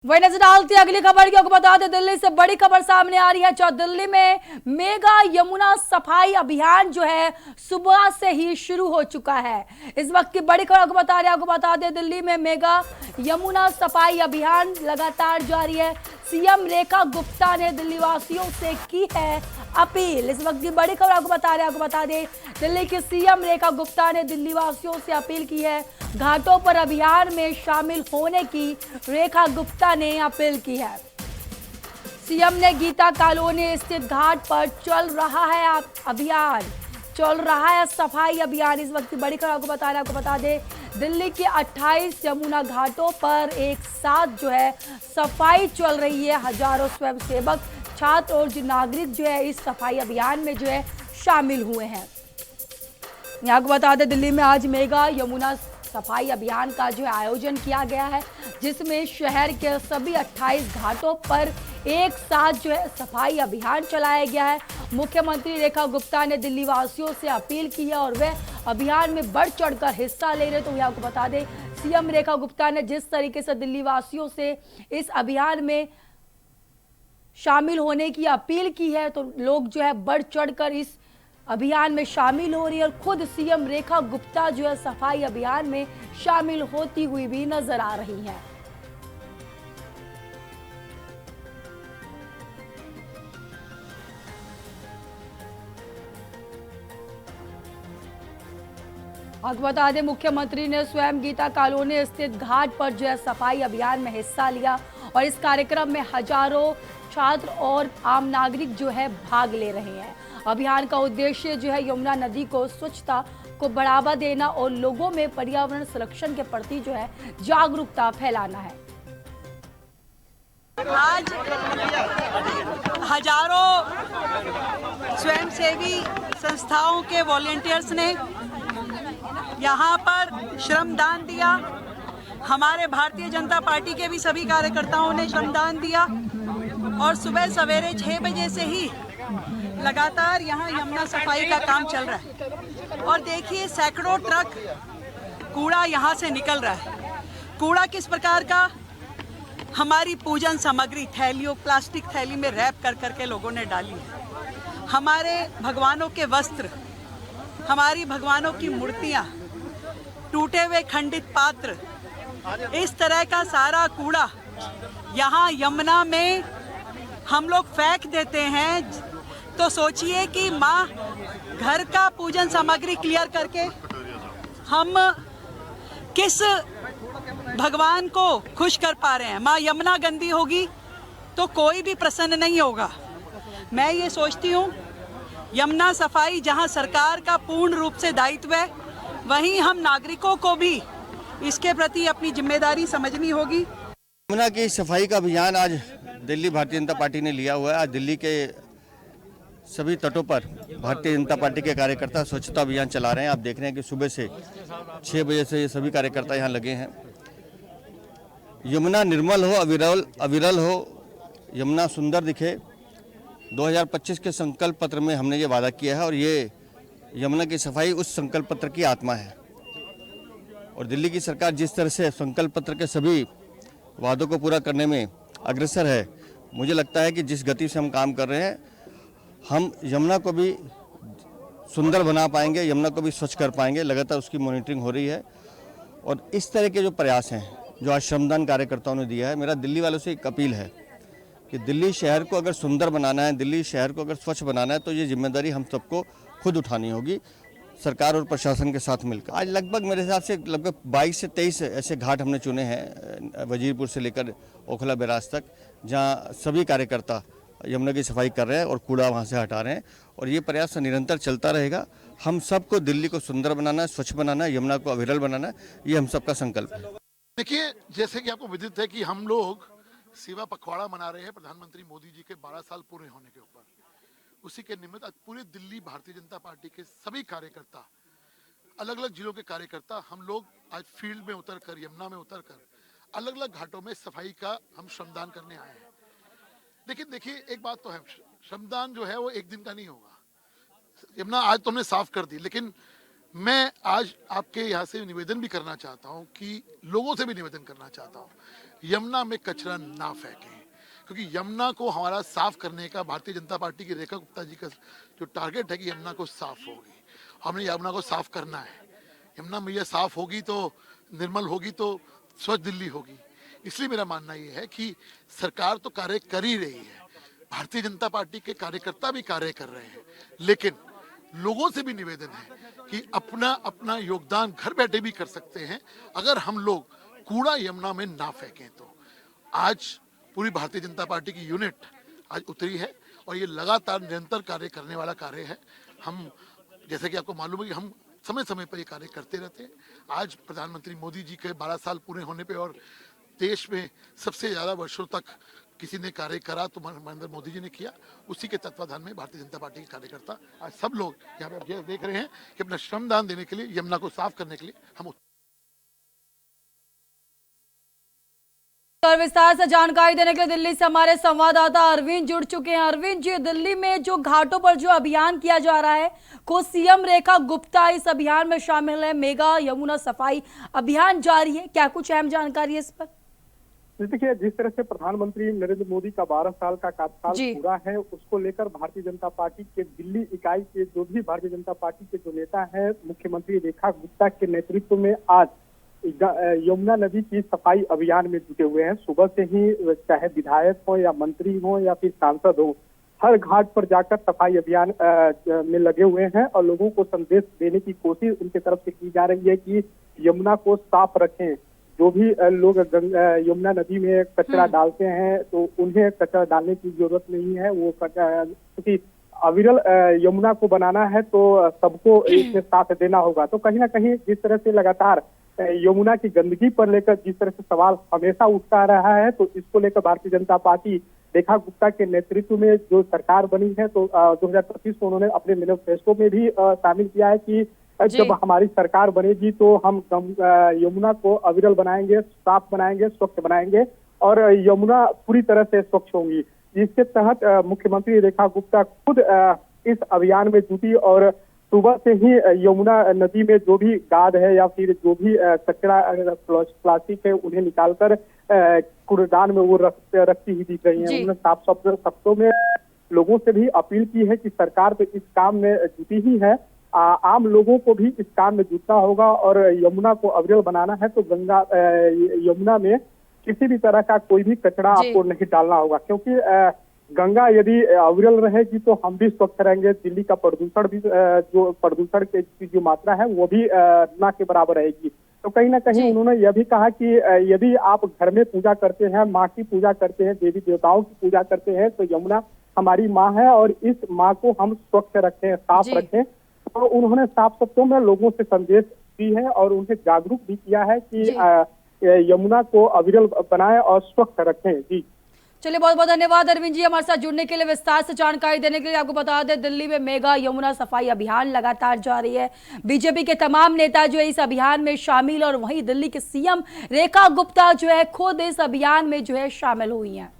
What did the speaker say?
वही नजर डालती है अगली खबर की। आपको बता दें दिल्ली से बड़ी खबर सामने आ रही है। जो दिल्ली में मेगा यमुना सफाई अभियान जो है सुबह से ही शुरू हो चुका है। इस वक्त की बड़ी खबर आपको बता दें दिल्ली में मेगा यमुना सफाई अभियान लगातार जारी है। सीएम रेखा गुप्ता ने दिल्ली वासियों से की है अपील। इस वक्त की बड़ी खबर आपको बता दें दिल्ली की सीएम रेखा गुप्ता ने दिल्ली वासियों से अपील की है। घाटों पर अभियान में शामिल होने की रेखा गुप्ता ने अपील की है। सीएम ने गीता कॉलोनी स्थित घाट पर चल रहा है सफाई अभियान। इस वक्त की बड़ी खबर आपको बता दें दिल्ली के 28 यमुना घाटों पर एक साथ जो है सफाई चल रही है। हजारों स्वयंसेवक, छात्र और जो नागरिक जो है इस सफाई अभियान में जो है शामिल हुए हैं। यहाँ को बता दें दिल्ली में आज मेगा यमुना सफाई अभियान का जो है आयोजन किया गया है, जिसमें शहर के सभी 28 घाटों पर एक साथ जो है सफाई अभियान चलाया गया है। मुख्यमंत्री रेखा गुप्ता ने दिल्ली वासियों से अपील की है और वे अभियान में बढ़ चढ़कर हिस्सा ले रहे। तो यहाँ को बता दें सीएम रेखा गुप्ता ने जिस तरीके से दिल्ली वासियों से इस अभियान में शामिल होने की अपील की है, तो लोग जो है बढ़ चढ़कर इस अभियान में शामिल हो रही है और खुद सीएम रेखा गुप्ता जो है सफाई अभियान में शामिल होती हुई भी नजर आ रही हैं। आपको बता दें मुख्यमंत्री ने स्वयं गीता कॉलोनी स्थित घाट पर जो है सफाई अभियान में हिस्सा लिया और इस कार्यक्रम में हजारों छात्र और आम नागरिक जो है भाग ले रहे हैं। अभियान का उद्देश्य जो है यमुना नदी को स्वच्छता को बढ़ावा देना और लोगों में पर्यावरण संरक्षण के प्रति जो है जागरूकता फैलाना है। आज हजारों स्वयंसेवी संस्थाओं के वॉलंटियर्स ने यहाँ पर श्रमदान दिया। हमारे भारतीय जनता पार्टी के भी सभी कार्यकर्ताओं ने श्रमदान दिया और सुबह सवेरे 6 बजे से ही लगातार यहाँ यमुना सफाई का काम चल रहा है। और देखिए सैकड़ों ट्रक कूड़ा यहाँ से निकल रहा है। कूड़ा किस प्रकार का? हमारी पूजन सामग्री थैलियों, प्लास्टिक थैली में रैप कर करके लोगों ने डाली है। हमारे भगवानों के वस्त्र, हमारी भगवानों की मूर्तियाँ, टूटे हुए खंडित पात्र, इस तरह का सारा कूड़ा यहाँ यमुना में हम लोग फेंक देते हैं। तो सोचिए कि माँ घर का पूजन सामग्री क्लियर करके हम किस भगवान को खुश कर पा रहे हैं। माँ यमुना गंदी होगी तो कोई भी प्रसन्न नहीं होगा। मैं ये सोचती हूँ यमुना सफाई जहाँ सरकार का पूर्ण रूप से दायित्व है, वहीं हम नागरिकों को भी इसके प्रति अपनी जिम्मेदारी समझनी होगी। यमुना की सफाई का अभियान आज दिल्ली भारतीय जनता पार्टी ने लिया हुआ है। आज दिल्ली के सभी तटों पर भारतीय जनता पार्टी के कार्यकर्ता स्वच्छता अभियान चला रहे हैं। आप देख रहे हैं कि सुबह से 6 बजे से ये सभी कार्यकर्ता यहाँ लगे हैं। यमुना निर्मल हो, अविरल हो, यमुना सुंदर दिखे, 2025 के संकल्प पत्र में हमने ये वादा किया है और ये यमुना की सफाई उस संकल्प पत्र की आत्मा है। और दिल्ली की सरकार जिस तरह से संकल्प पत्र के सभी वादों को पूरा करने में अग्रसर है, मुझे लगता है कि जिस गति से हम काम कर रहे हैं, हम यमुना को भी सुंदर बना पाएंगे, यमुना को भी स्वच्छ कर पाएंगे। लगातार उसकी मॉनिटरिंग हो रही है और इस तरह के जो प्रयास हैं जो आज श्रमदान कार्यकर्ताओं ने दिया है, मेरा दिल्ली वालों से एक अपील है कि दिल्ली शहर को अगर सुंदर बनाना है, दिल्ली शहर को अगर स्वच्छ बनाना है, तो ये जिम्मेदारी हम सबको खुद उठानी होगी, सरकार और प्रशासन के साथ मिलकर। आज लगभग मेरे हिसाब से लगभग 22 से 23 ऐसे घाट हमने चुने हैं वजीरपुर से लेकर ओखला बैराज तक, जहाँ सभी कार्यकर्ता यमुना की सफाई कर रहे हैं और कूड़ा वहाँ से हटा रहे हैं। और ये प्रयास निरंतर चलता रहेगा। हम सबको दिल्ली को सुंदर बनाना है, स्वच्छ बनाना है, यमुना को अविरल बनाना है, ये हम सबका संकल्प है। देखिए, जैसे कि आपको विदित है कि हम लोग सेवा पखवाड़ा मना रहे हैं प्रधानमंत्री मोदी जी के 12 साल पूरे होने के ऊपर। उसी के निमित्त आज पूरे दिल्ली भारतीय जनता पार्टी के सभी कार्यकर्ता, अलग अलग जिलों के कार्यकर्ता, हम लोग आज फील्ड में उतरकर, यमुना में उतरकर अलग अलग घाटों में सफाई का हम श्रमदान करने आए हैं। लेकिन देखिए एक बात तो है, श्रमदान जो है वो एक दिन का नहीं होगा। यमुना आज तो हमने साफ कर दी, लेकिन मैं आज आपके यहाँ से निवेदन भी करना चाहता हूँ कि लोगों से भी निवेदन करना चाहता हूँ, यमुना में कचरा ना फेंकें, क्योंकि यमुना को हमारा साफ करने का भारतीय जनता पार्टी की रेखा गुप्ता जी का जो टारगेट है कि यमुना को साफ होगी, हमने यमुना को साफ करना है। यमुना मैया साफ होगी तो निर्मल होगी तो स्वच्छ दिल्ली होगी। इसलिए मेरा मानना ये है कि सरकार तो कार्य कर ही रही है, भारतीय जनता पार्टी के कार्यकर्ता भी कार्य कर रहे हैं, लेकिन लोगों से भी निवेदन है कि अपना अपना योगदान घर बैठे भी कर सकते हैं अगर हम लोग कूड़ा यमुना में ना फेंकें। तो आज पूरी भारतीय जनता पार्टी की यूनिट आज उतरी है और ये लगातार निरंतर कार्य करने वाला कार्य है। हम जैसे कि आपको मालूम है कि हम समय समय पर ये कार्य करते रहते हैं। आज प्रधानमंत्री मोदी जी के 12 साल पूरे होने पे और देश में सबसे ज़्यादा वर्षों तक किसी ने कार्य करा तो नरेंद्र मोदी जी ने किया। उसी के तत्वाधान में भारतीय जनता पार्टी के कार्यकर्ता आज सब लोग यहाँ पे आप ये देख रहे हैं कि अपना श्रमदान देने के लिए, यमुना को साफ करने के लिए हम और विस्तार से जानकारी देने के लिए दिल्ली से हमारे संवाददाता अरविंद जुड़ चुके हैं। अरविंद जी, दिल्ली में जो घाटों पर जो अभियान किया जा रहा है, को सीएम रेखा गुप्ता इस अभियान में शामिल है, मेगा यमुना सफाई अभियान जारी है, क्या कुछ अहम जानकारी है इस पर? देखिए, जिस तरह से प्रधानमंत्री नरेंद्र मोदी का 12 साल का कार्यकाल पूरा है, उसको लेकर भारतीय जनता पार्टी के दिल्ली इकाई के जो भी भारतीय जनता पार्टी के जो नेता है, मुख्यमंत्री रेखा गुप्ता के नेतृत्व में आज यमुना नदी की सफाई अभियान में जुटे हुए हैं। सुबह से ही चाहे विधायक हो या मंत्री हो या फिर सांसद हो, हर घाट पर जाकर सफाई अभियान में लगे हुए हैं और लोगों को संदेश देने की कोशिश उनकी तरफ से की जा रही है कि यमुना को साफ रखें। जो भी लोग यमुना नदी में कचरा डालते हैं तो उन्हें कचरा डालने की जरूरत नहीं है। वो क्योंकि अविरल यमुना को बनाना है तो सबको इसमें साथ देना होगा। तो कहीं ना कहीं जिस तरह से लगातार यमुना की गंदगी पर लेकर जिस तरह से सवाल हमेशा उठता रहा है, तो इसको लेकर भारतीय जनता पार्टी रेखा गुप्ता के नेतृत्व में जो सरकार बनी है, तो 2025 को उन्होंने अपने मैनिफेस्टो में भी शामिल किया है कि जब हमारी सरकार बनेगी तो हम यमुना को अविरल बनाएंगे, साफ बनाएंगे, स्वच्छ बनाएंगे और यमुना पूरी तरह से स्वच्छ होंगी। इसके तहत मुख्यमंत्री रेखा गुप्ता खुद इस अभियान में जुटी और सुबह से ही यमुना नदी में जो भी गाद है या फिर जो भी कचरा प्लास्टिक है उन्हें निकालकर कूड़ेदान में वो रखती ही दिख रही है। उन्होंने साफ शब्दों में लोगों से भी अपील की है कि सरकार तो इस काम में जुटी ही है, आम लोगों को भी इस काम में जुटना होगा और यमुना को अविरल बनाना है तो यमुना में किसी भी तरह का कोई भी कचरा आपको नहीं डालना होगा, क्योंकि गंगा यदि अविरल रहेगी तो हम भी स्वच्छ रहेंगे। दिल्ली का प्रदूषण भी जो प्रदूषण की जो मात्रा है वो भी ना के बराबर रहेगी। तो कहीं ना कहीं उन्होंने यह भी कहा कि यदि आप घर में पूजा करते हैं, माँ की पूजा करते हैं, देवी देवताओं की पूजा करते हैं, तो यमुना हमारी माँ है और इस माँ को हम स्वच्छ रखें, साफ रखें। तो उन्होंने साफ शब्दों में लोगों से संदेश दी है और उन्हें जागरूक भी किया है कि यमुना को अविरल बनाएं और स्वच्छ रखें। जी चलिए, बहुत बहुत धन्यवाद अरविंद जी हमारे साथ जुड़ने के लिए, विस्तार से जानकारी देने के लिए। आपको बता दें, दिल्ली में मेगा यमुना सफाई अभियान लगातार जारी है। बीजेपी के तमाम नेता जो है इस अभियान में शामिल और वहीं दिल्ली के सीएम रेखा गुप्ता जो है खुद इस अभियान में जो है शामिल हुई हैं।